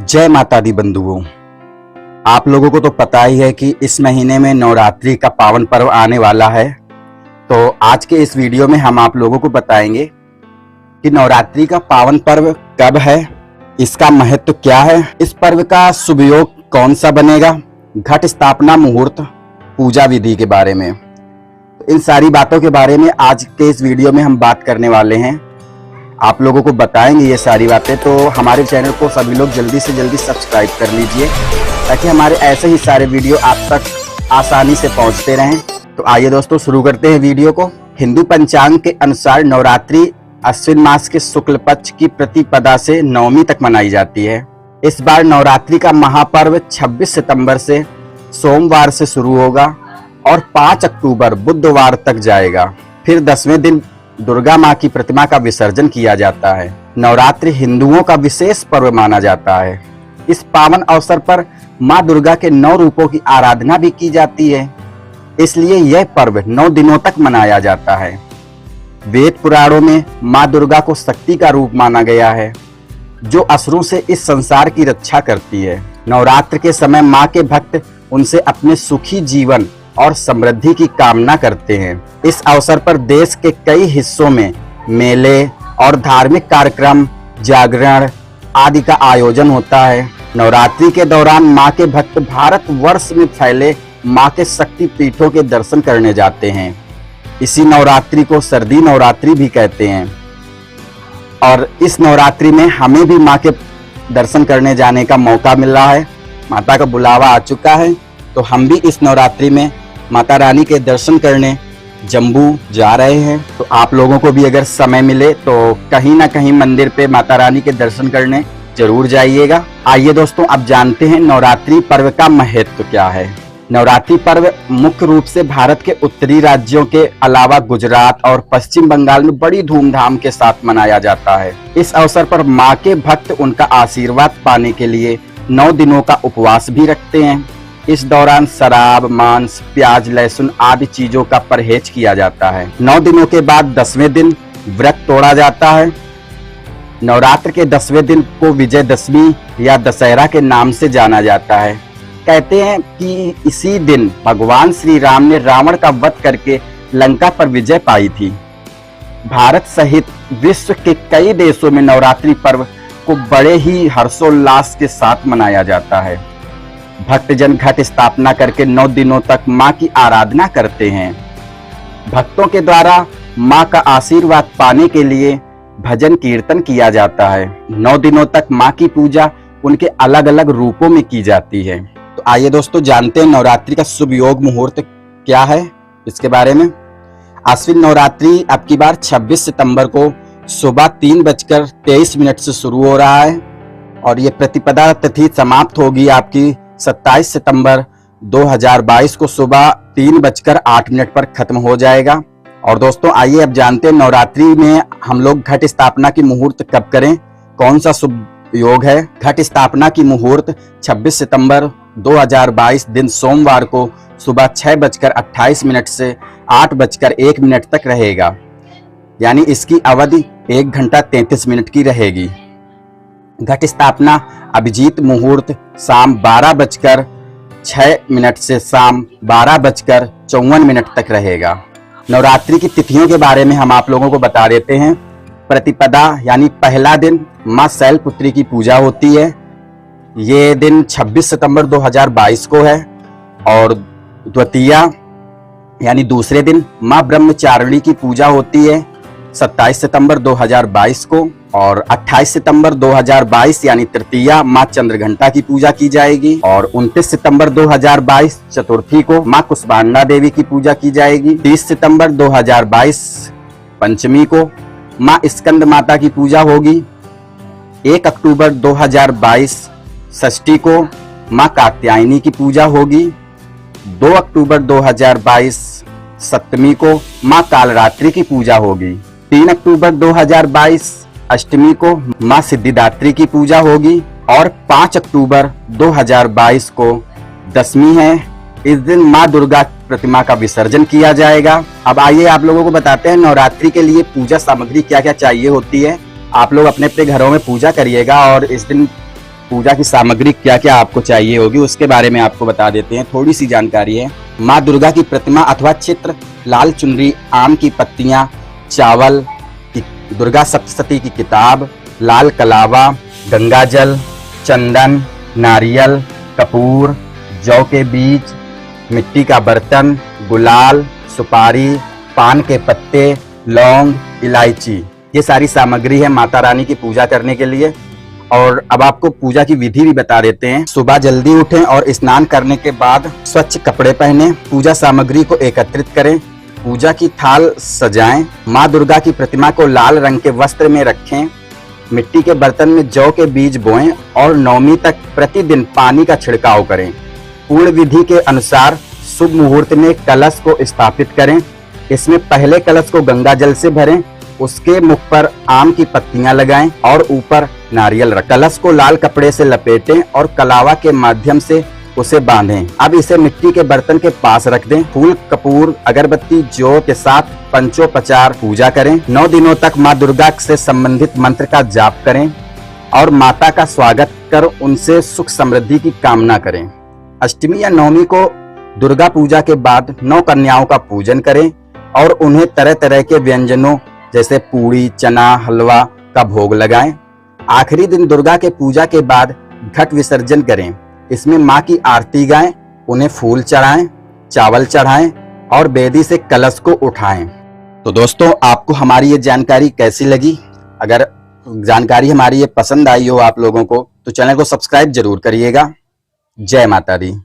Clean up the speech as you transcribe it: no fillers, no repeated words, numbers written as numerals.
जय माता दी बंधुओं। आप लोगों को तो पता ही है कि इस महीने में नवरात्रि का पावन पर्व आने वाला है। तो आज के इस वीडियो में हम आप लोगों को बताएंगे कि नवरात्रि का पावन पर्व कब है, इसका महत्व क्या है, इस पर्व का शुभ योग कौन सा बनेगा, घट स्थापना, मुहूर्त, पूजा विधि के बारे में। इन सारी बातों के बारे में आज के इस वीडियो में हम बात करने वाले हैं। आप लोगों को बताएंगे ये सारी बातें। तो हमारे चैनल को सभी लोग जल्दी से जल्दी सब्सक्राइब कर लीजिए ताकि हमारे ऐसे ही सारे वीडियो आप तक आसानी से पहुंचते रहें। तो आइए दोस्तों शुरू करते हैं वीडियो को। हिंदू पंचांग के अनुसार नवरात्रि अश्विन मास के शुक्ल पक्ष की प्रतिपदा से नवमी तक मनाई जाती है। इस बार नवरात्रि का महापर्व 26 सितंबर से सोमवार से शुरू होगा और 5 अक्टूबर बुधवार तक जाएगा। फिर 10वें दिन दुर्गा माँ की प्रतिमा का विसर्जन किया जाता है। नवरात्रि हिंदुओं का विशेष पर्व माना जाता है। इस पावन अवसर पर माँ दुर्गा के 9 रूपों की आराधना भी की जाती है, इसलिए यह पर्व 9 दिनों तक मनाया जाता है। वेद पुराणों में माँ दुर्गा को शक्ति का रूप माना गया है, जो असुरों से इस संसार की रक्षा करती है। नवरात्र के समय माँ के भक्त उनसे अपने सुखी जीवन और समृद्धि की कामना करते हैं। इस अवसर पर देश के कई हिस्सों में मेले और धार्मिक कार्यक्रम, जागरण आदि का आयोजन होता है। नवरात्रि के दौरान माँ के भक्त भारत वर्ष में फैले माँ के शक्ति पीठों के दर्शन करने जाते हैं। इसी नवरात्रि को शारदीय नवरात्रि भी कहते हैं और इस नवरात्रि में हमें भी माँ के दर्शन करने जाने का मौका मिल रहा है। माता का बुलावा आ चुका है, तो हम भी इस नवरात्रि में माता रानी के दर्शन करने जम्मू जा रहे हैं। तो आप लोगों को भी अगर समय मिले तो कहीं ना कहीं मंदिर पे माता रानी के दर्शन करने जरूर जाइएगा। आइए दोस्तों, अब जानते हैं नवरात्रि पर्व का महत्व क्या है। नवरात्रि पर्व मुख्य रूप से भारत के उत्तरी राज्यों के अलावा गुजरात और पश्चिम बंगाल में बड़ी धूमधाम के साथ मनाया जाता है। इस अवसर पर माँ के भक्त उनका आशीर्वाद पाने के लिए 9 दिनों का उपवास भी रखते हैं। इस दौरान शराब, मांस, प्याज, लहसुन आदि चीजों का परहेज किया जाता है। 9 दिनों के बाद 10वें दिन व्रत तोड़ा जाता है। नवरात्र के 10वें दिन को विजयदशमी या दशहरा के नाम से जाना जाता है। कहते हैं कि इसी दिन भगवान श्री राम ने रावण का वध करके लंका पर विजय पाई थी। भारत सहित विश्व के कई देशों में नवरात्रि पर्व को बड़े ही हर्षोल्लास के साथ मनाया जाता है। भक्तजन घट स्थापना करके 9 दिनों तक माँ की आराधना करते हैं। भक्तों के द्वारा माँ का आशीर्वाद पाने के लिए भजन कीर्तन किया जाता है। 9 दिनों तक माँ की पूजा उनके अलग अलग रूपों में की जाती है। तो आइए दोस्तों जानते हैं नवरात्रि का शुभ योग मुहूर्त क्या है, इसके बारे में। अश्विन नवरात्रि अब की बार 26 सितंबर को सुबह 3:23 से शुरू हो रहा है और ये प्रतिपदा तिथि समाप्त होगी आपकी 27 सितंबर 2022 को सुबह 3:08 पर खत्म हो जाएगा। और दोस्तों आइए अब जानते हैं नवरात्रि में हम लोग घट स्थापना की मुहूर्त कब करें, कौन सा शुभ योग है। घट स्थापना की मुहूर्त 26 सितंबर 2022 दिन सोमवार को सुबह 6:28 से 8:01 तक रहेगा, यानी इसकी अवधि 1 घंटा 33 मिनट की रहेगी। घट स्थापना अभिजीत मुहूर्त शाम 12:06 से शाम 12:54 तक रहेगा। नवरात्रि की तिथियों के बारे में हम आप लोगों को बता देते हैं। प्रतिपदा यानी पहला दिन माँ शैलपुत्री की पूजा होती है। ये दिन 26 सितंबर 2022 को है। और द्वितीया यानी दूसरे दिन माँ ब्रह्मचारिणी की पूजा होती है 27 सितंबर 2022 को। और 28 सितंबर 2022 यानी तृतीया माँ चंद्रघंटा की पूजा की जाएगी। और 29 सितंबर 2022 चतुर्थी को माँ कुष्मांडा देवी की पूजा की जाएगी। 30 सितंबर 2022 पंचमी को माँ स्कंद माता की पूजा होगी। 1 अक्टूबर 2022 षष्ठी को माँ कात्यायनी की पूजा होगी। 2 अक्टूबर 2022 सप्तमी को माँ कालरात्रि की पूजा होगी। 3 अक्टूबर 2022 अष्टमी को माँ सिद्धिदात्री की पूजा होगी। और 5 अक्टूबर 2022 को दशमी है। इस दिन माँ दुर्गा प्रतिमा का विसर्जन किया जाएगा। अब आइए आप लोगों को बताते हैं नवरात्रि के लिए पूजा सामग्री क्या क्या चाहिए होती है। आप लोग अपने अपने घरों में पूजा करिएगा और इस दिन पूजा की सामग्री क्या क्या आपको चाहिए होगी उसके बारे में आपको बता देते हैं। थोड़ी सी जानकारी है। माँ दुर्गा की प्रतिमा अथवा चित्र, लाल चुनरी, आम की पत्तियां, चावल, दुर्गा सप्तशती की किताब, लाल कलावा, गंगा जल, चंदन, नारियल, कपूर, जौ के बीज, मिट्टी का बर्तन, गुलाल, सुपारी, पान के पत्ते, लौंग, इलायची, ये सारी सामग्री है माता रानी की पूजा करने के लिए। और अब आपको पूजा की विधि भी बता देते हैं। सुबह जल्दी उठें और स्नान करने के बाद स्वच्छ कपड़े पहने, पूजा सामग्री को एकत्रित करें, पूजा की थाल सजाएं, माँ दुर्गा की प्रतिमा को लाल रंग के वस्त्र में रखें, मिट्टी के बर्तन में जौ के बीज बोएं और नवमी तक प्रतिदिन पानी का छिड़काव करें। पूर्ण विधि के अनुसार शुभ मुहूर्त में कलश को स्थापित करें। इसमें पहले कलश को गंगा जल से भरें, उसके मुख पर आम की पत्तियां लगाएं और ऊपर नारियल रखें। कलश को लाल कपड़े से लपेटें और कलावा के माध्यम से उसे बांधें। अब इसे मिट्टी के बर्तन के पास रख दें। फूल, कपूर, अगरबत्ती, जौ के साथ पंचोपचार पूजा करें। 9 दिनों तक माँ दुर्गा से संबंधित मंत्र का जाप करें और माता का स्वागत कर उनसे सुख समृद्धि की कामना करें। अष्टमी या नवमी को दुर्गा पूजा के बाद 9 कन्याओं का पूजन करें और उन्हें तरह तरह के व्यंजनों जैसे पूड़ी, चना, हलवा का भोग लगाएं। आखिरी दिन दुर्गा के पूजा के बाद घट विसर्जन करें। इसमें माँ की आरती गाएं, उन्हें फूल चढ़ाएं, चावल चढ़ाएं और बेदी से कलश को उठाएं। तो दोस्तों, आपको हमारी ये जानकारी कैसी लगी? अगर जानकारी हमारी ये पसंद आई हो आप लोगों को तो चैनल को सब्सक्राइब जरूर करिएगा। जय माता दी।